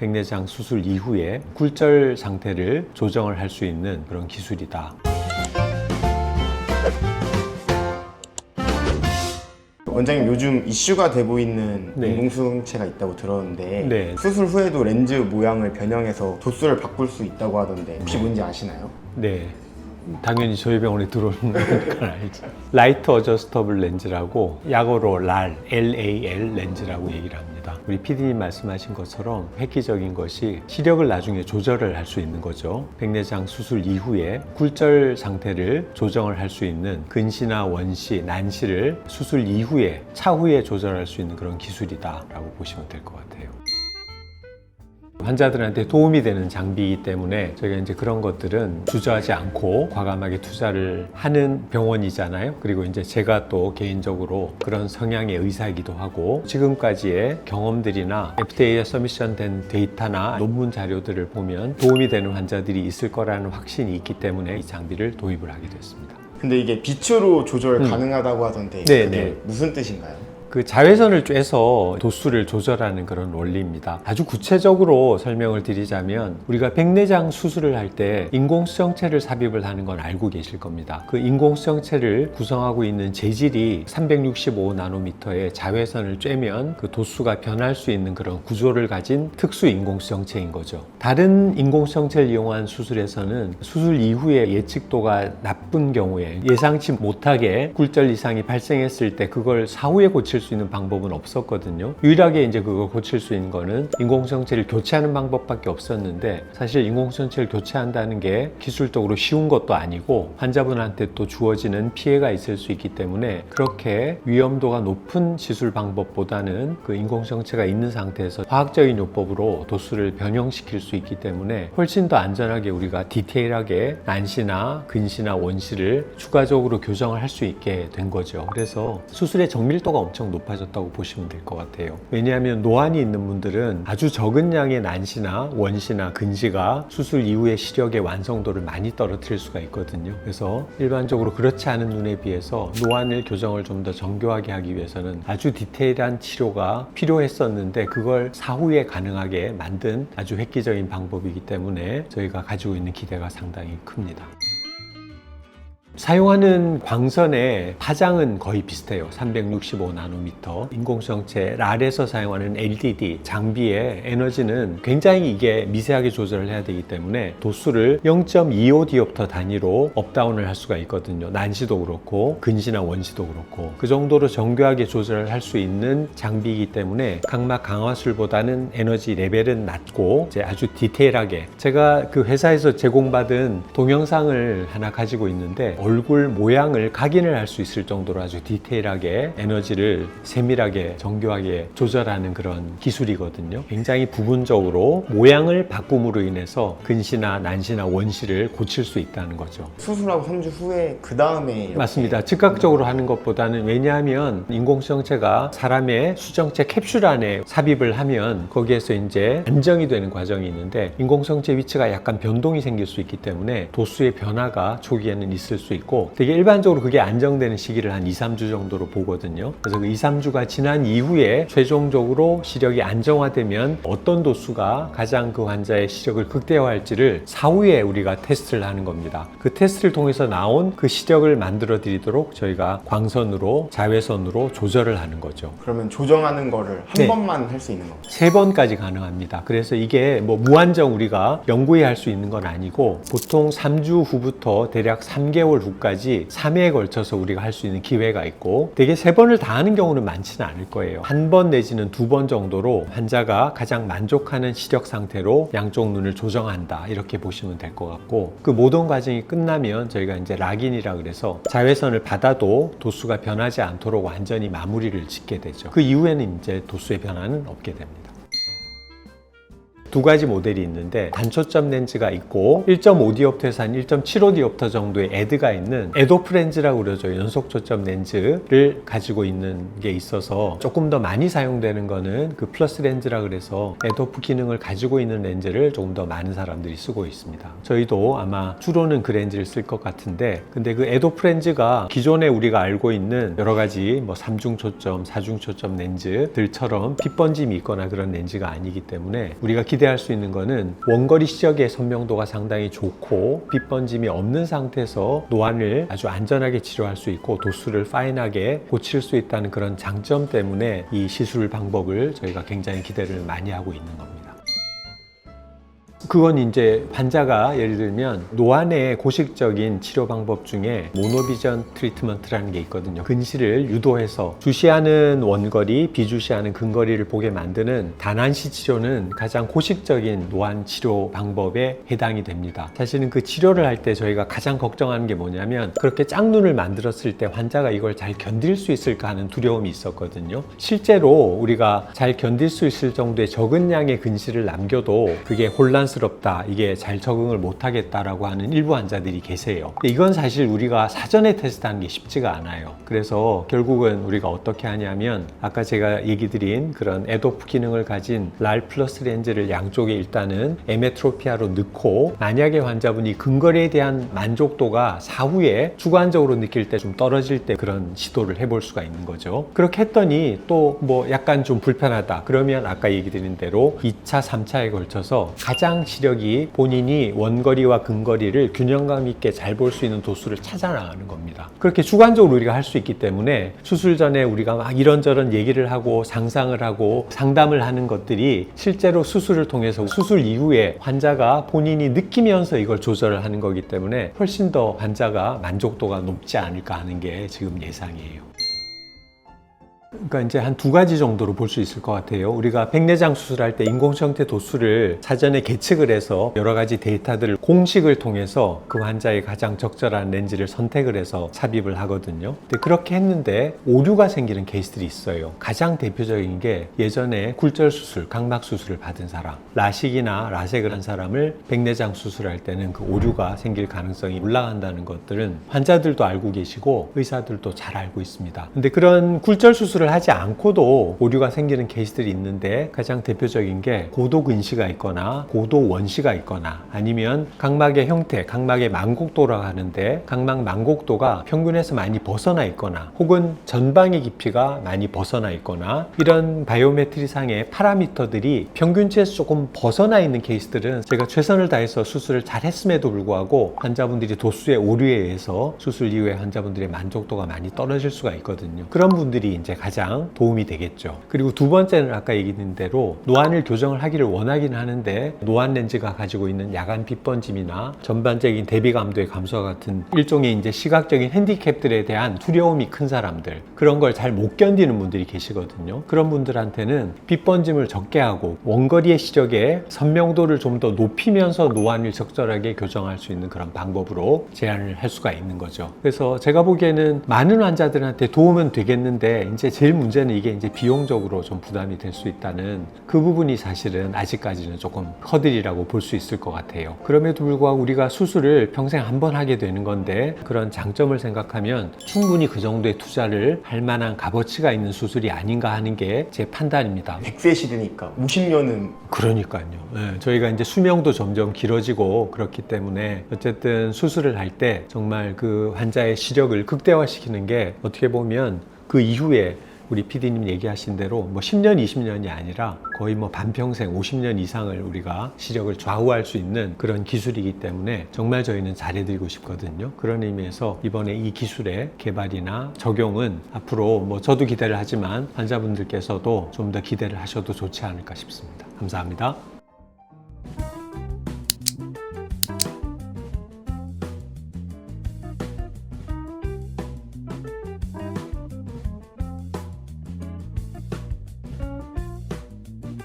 백내장 수술 이후에 굴절 상태를 조정을 할 수 있는 그런 기술이다. 원장님, 요즘 이슈가 되고 있는 네. 인공수정체가 있다고 들었는데 네. 수술 후에도 렌즈 모양을 변형해서 도수를 바꿀 수 있다고 하던데 혹시 뭔지 아시나요? 네. 당연히 저희 병원에 들어오는 건 알죠. 라이트 어저스터블 렌즈라고 약어로 LAL 렌즈라고 얘기를 합니다. 우리 PD님 말씀하신 것처럼 획기적인 것이 시력을 나중에 조절을 할 수 있는 거죠. 백내장 수술 이후에 굴절 상태를 조정을 할 수 있는 근시나 원시, 난시를 수술 이후에 차후에 조절할 수 있는 그런 기술이다라고 보시면 될 것 같아요. 환자들한테 도움이 되는 장비이기 때문에 저희가 이제 그런 것들은 주저하지 않고 과감하게 투자를 하는 병원이잖아요. 그리고 이제 제가 또 개인적으로 그런 성향의 의사이기도 하고 지금까지의 경험들이나 FDA에 서미션된 데이터나 논문 자료들을 보면 도움이 되는 환자들이 있을 거라는 확신이 있기 때문에 이 장비를 도입을 하게 됐습니다. 근데 이게 빛으로 조절 가능하다고 하던데 네, 그게 네. 무슨 뜻인가요? 그 자외선을 쬐서 도수를 조절하는 그런 원리입니다. 아주 구체적으로 설명을 드리자면 우리가 백내장 수술을 할 때 인공수정체를 삽입을 하는 건 알고 계실 겁니다. 그 인공수정체를 구성하고 있는 재질이 365나노미터의 자외선을 쬐면 그 도수가 변할 수 있는 그런 구조를 가진 특수 인공수정체인 거죠. 다른 인공수정체를 이용한 수술에서는 수술 이후에 예측도가 나쁜 경우에 예상치 못하게 굴절 이상이 발생했을 때 그걸 사후에 고칠 수 있는 방법은 없었거든요. 유일하게 이제 그걸 고칠 수 있는 거는 인공수정체를 교체하는 방법밖에 없었는데 사실 인공수정체를 교체한다는 게 기술적으로 쉬운 것도 아니고 환자분한테 또 주어지는 피해가 있을 수 있기 때문에 그렇게 위험도가 높은 시술 방법보다는 그 인공수정체가 있는 상태에서 화학적인 요법으로 도수를 변형시킬 수 있기 때문에 훨씬 더 안전하게 우리가 디테일하게 난시나 근시나 원시를 추가적으로 교정을 할 수 있게 된 거죠. 그래서 수술의 정밀도가 엄청 높아졌다고 보시면 될 것 같아요. 왜냐하면 노안이 있는 분들은 아주 적은 양의 난시나 원시나 근시가 수술 이후의 시력의 완성도를 많이 떨어뜨릴 수가 있거든요. 그래서 일반적으로 그렇지 않은 눈에 비해서 노안을 교정을 좀 더 정교하게 하기 위해서는 아주 디테일한 치료가 필요했었는데 그걸 사후에 가능하게 만든 아주 획기적인 방법이기 때문에 저희가 가지고 있는 기대가 상당히 큽니다. 사용하는 광선의 파장은 거의 비슷해요. 365나노미터. 인공수정체 랄에서 사용하는 LDD 장비의 에너지는 굉장히 이게 미세하게 조절을 해야 되기 때문에 도수를 0.25디옵터 단위로 업다운을 할 수가 있거든요. 난시도 그렇고 근시나 원시도 그렇고 그 정도로 정교하게 조절을 할 수 있는 장비이기 때문에 각막 강화술보다는 에너지 레벨은 낮고 이제 아주 디테일하게 제가 그 회사에서 제공받은 동영상을 하나 가지고 있는데 얼굴 모양을 각인을 할 수 있을 정도로 아주 디테일하게 에너지를 세밀하게 정교하게 조절하는 그런 기술이거든요. 굉장히 부분적으로 모양을 바꿈으로 인해서 근시나 난시나 원시를 고칠 수 있다는 거죠. 수술하고 3주 후에 그 다음에 맞습니다. 즉각적으로 하는 것보다는 왜냐하면 인공수정체가 사람의 수정체 캡슐 안에 삽입을 하면 거기에서 이제 안정이 되는 과정이 있는데 인공수정체 위치가 약간 변동이 생길 수 있기 때문에 도수의 변화가 초기에는 있을 수 있고 되게 일반적으로 그게 안정되는 시기를 한 2-3주 정도로 보거든요. 그래서 그 2-3주가 지난 이후에 최종적으로 시력이 안정화되면 어떤 도수가 가장 그 환자의 시력을 극대화할지를 사후에 우리가 테스트를 하는 겁니다. 그 테스트를 통해서 나온 그 시력을 만들어 드리도록 저희가 광선으로 자외선으로 조절을 하는 거죠. 그러면 조정하는 거를 한 네. 번만 할 수 있는 건가요? 3번까지 가능합니다. 그래서 이게 뭐 무한정 우리가 영구히 할 수 있는 건 아니고 보통 3주 후부터 대략 3개월 후까지 3회에 걸쳐서 우리가 할 수 있는 기회가 있고 되게 3번을 다 하는 경우는 많지는 않을 거예요. 1번 내지는 2번 정도로 환자가 가장 만족하는 시력 상태로 양쪽 눈을 조정한다 이렇게 보시면 될 것 같고 그 모든 과정이 끝나면 저희가 이제 락인이라 그래서 자외선을 받아도 도수가 변하지 않도록 완전히 마무리를 짓게 되죠. 그 이후에는 이제 도수의 변화는 없게 됩니다. 두 가지 모델이 있는데 단초점 렌즈가 있고 1.5디옵터에서 한 1.75디옵터 정도의 애드가 있는 에도프 렌즈라고 그러죠. 연속 초점 렌즈를 가지고 있는 게 있어서 조금 더 많이 사용되는 거는 그 플러스 렌즈라 그래서 에도프 기능을 가지고 있는 렌즈를 조금 더 많은 사람들이 쓰고 있습니다. 저희도 아마 주로는 그 렌즈를 쓸 것 같은데 근데 그 에도프 렌즈가 기존에 우리가 알고 있는 여러 가지 뭐 3중 초점, 4중 초점 렌즈들처럼 빛번짐이 있거나 그런 렌즈가 아니기 때문에 우리가 기대할 수 있는 거는 원거리 시력의 선명도가 상당히 좋고 빛 번짐이 없는 상태에서 노안을 아주 안전하게 치료할 수 있고 도수를 파인하게 고칠 수 있다는 그런 장점 때문에 이 시술 방법을 저희가 굉장히 기대를 많이 하고 있는 겁니다. 그건 이제 환자가 예를 들면 노안의 고식적인 치료 방법 중에 모노비전 트리트먼트라는 게 있거든요. 근시를 유도해서 주시하는 원거리, 비주시하는 근거리를 보게 만드는 단안시 치료는 가장 고식적인 노안 치료 방법에 해당이 됩니다. 사실은 그 치료를 할 때 저희가 가장 걱정하는 게 뭐냐면 그렇게 짝눈을 만들었을 때 환자가 이걸 잘 견딜 수 있을까 하는 두려움이 있었거든요. 실제로 우리가 잘 견딜 수 있을 정도의 적은 양의 근시를 남겨도 그게 혼란스럽다, 이게 잘 적응을 못하겠다라고 하는 일부 환자들이 계세요. 근데 이건 사실 우리가 사전에 테스트하는 게 쉽지가 않아요. 그래서 결국은 우리가 어떻게 하냐면 아까 제가 얘기 드린 그런 에도프 기능을 가진 랄 플러스 렌즈를 양쪽에 일단은 에메트로피아로 넣고, 만약에 환자분이 근거리에 대한 만족도가 사후에 주관적으로 느낄 때 좀 떨어질 때 그런 시도를 해볼 수가 있는 거죠. 그렇게 했더니 또 뭐 약간 좀 불편하다 그러면 아까 얘기 드린 대로 2차, 3차에 걸쳐서 가장 시력이 본인이 원거리와 근거리를 균형감 있게 잘 볼 수 있는 도수를 찾아 나가는 겁니다. 그렇게 주관적으로 우리가 할 수 있기 때문에 수술 전에 우리가 막 이런저런 얘기를 하고 상상을 하고 상담을 하는 것들이 실제로 수술을 통해서 수술 이후에 환자가 본인이 느끼면서 이걸 조절을 하는 거기 때문에 훨씬 더 환자가 만족도가 높지 않을까 하는 게 지금 예상이에요. 그러니까 이제 한 두 가지 정도로 볼 수 있을 것 같아요. 우리가 백내장 수술할 때 인공성태 도수를 사전에 계측을 해서 여러 가지 데이터들을 공식을 통해서 그 환자의 가장 적절한 렌즈를 선택을 해서 삽입을 하거든요. 근데 그렇게 했는데 오류가 생기는 케이스들이 있어요. 가장 대표적인 게 예전에 굴절 수술, 각막 수술을 받은 사람, 라식이나 라섹을 한 사람을 백내장 수술할 때는 그 오류가 생길 가능성이 올라간다는 것들은 환자들도 알고 계시고 의사들도 잘 알고 있습니다. 근데 그런 굴절 수술을 하지 않고도 오류가 생기는 케이스들이 있는데 가장 대표적인 게 고도 근시가 있거나 고도 원시가 있거나 아니면 각막의 형태, 각막의 만곡도라고 하는데 각막 만곡도가 평균에서 많이 벗어나 있거나 혹은 전방의 깊이가 많이 벗어나 있거나 이런 바이오메트리상의 파라미터들이 평균치에서 조금 벗어나 있는 케이스들은 제가 최선을 다해서 수술을 잘 했음에도 불구하고 환자분들이 도수의 오류에 의해서 수술 이후에 환자분들의 만족도가 많이 떨어질 수가 있거든요. 그런 분들이 이제 가장 도움이 되겠죠. 그리고 두 번째는 아까 얘기했던 대로 노안을 교정을 하기를 원하긴 하는데 노안 렌즈가 가지고 있는 야간 빛 번짐이나 전반적인 대비 감도의 감소와 같은 일종의 이제 시각적인 핸디캡들에 대한 두려움이 큰 사람들, 그런 걸 잘 못 견디는 분들이 계시거든요. 그런 분들한테는 빛 번짐을 적게 하고 원거리의 시력의 선명도를 좀 더 높이면서 노안을 적절하게 교정할 수 있는 그런 방법으로 제안을 할 수가 있는 거죠. 그래서 제가 보기에는 많은 환자들한테 도움은 되겠는데 이제 제일 문제는 이게 이제 비용적으로 좀 부담이 될 수 있다는 그 부분이 사실은 아직까지는 조금 허들이라고 볼 수 있을 것 같아요. 그럼에도 불구하고 우리가 수술을 평생 한 번 하게 되는 건데 그런 장점을 생각하면 충분히 그 정도의 투자를 할 만한 값어치가 있는 수술이 아닌가 하는 게 제 판단입니다. 100세 시대니까 50년은 그러니까요. 네, 저희가 이제 수명도 점점 길어지고 그렇기 때문에 어쨌든 수술을 할 때 정말 그 환자의 시력을 극대화시키는 게 어떻게 보면 그 이후에 우리 PD님 얘기하신 대로 뭐 10년, 20년이 아니라 거의 뭐 반평생 50년 이상을 우리가 시력을 좌우할 수 있는 그런 기술이기 때문에 정말 저희는 잘해드리고 싶거든요. 그런 의미에서 이번에 이 기술의 개발이나 적용은 앞으로 뭐 저도 기대를 하지만 환자분들께서도 좀 더 기대를 하셔도 좋지 않을까 싶습니다. 감사합니다.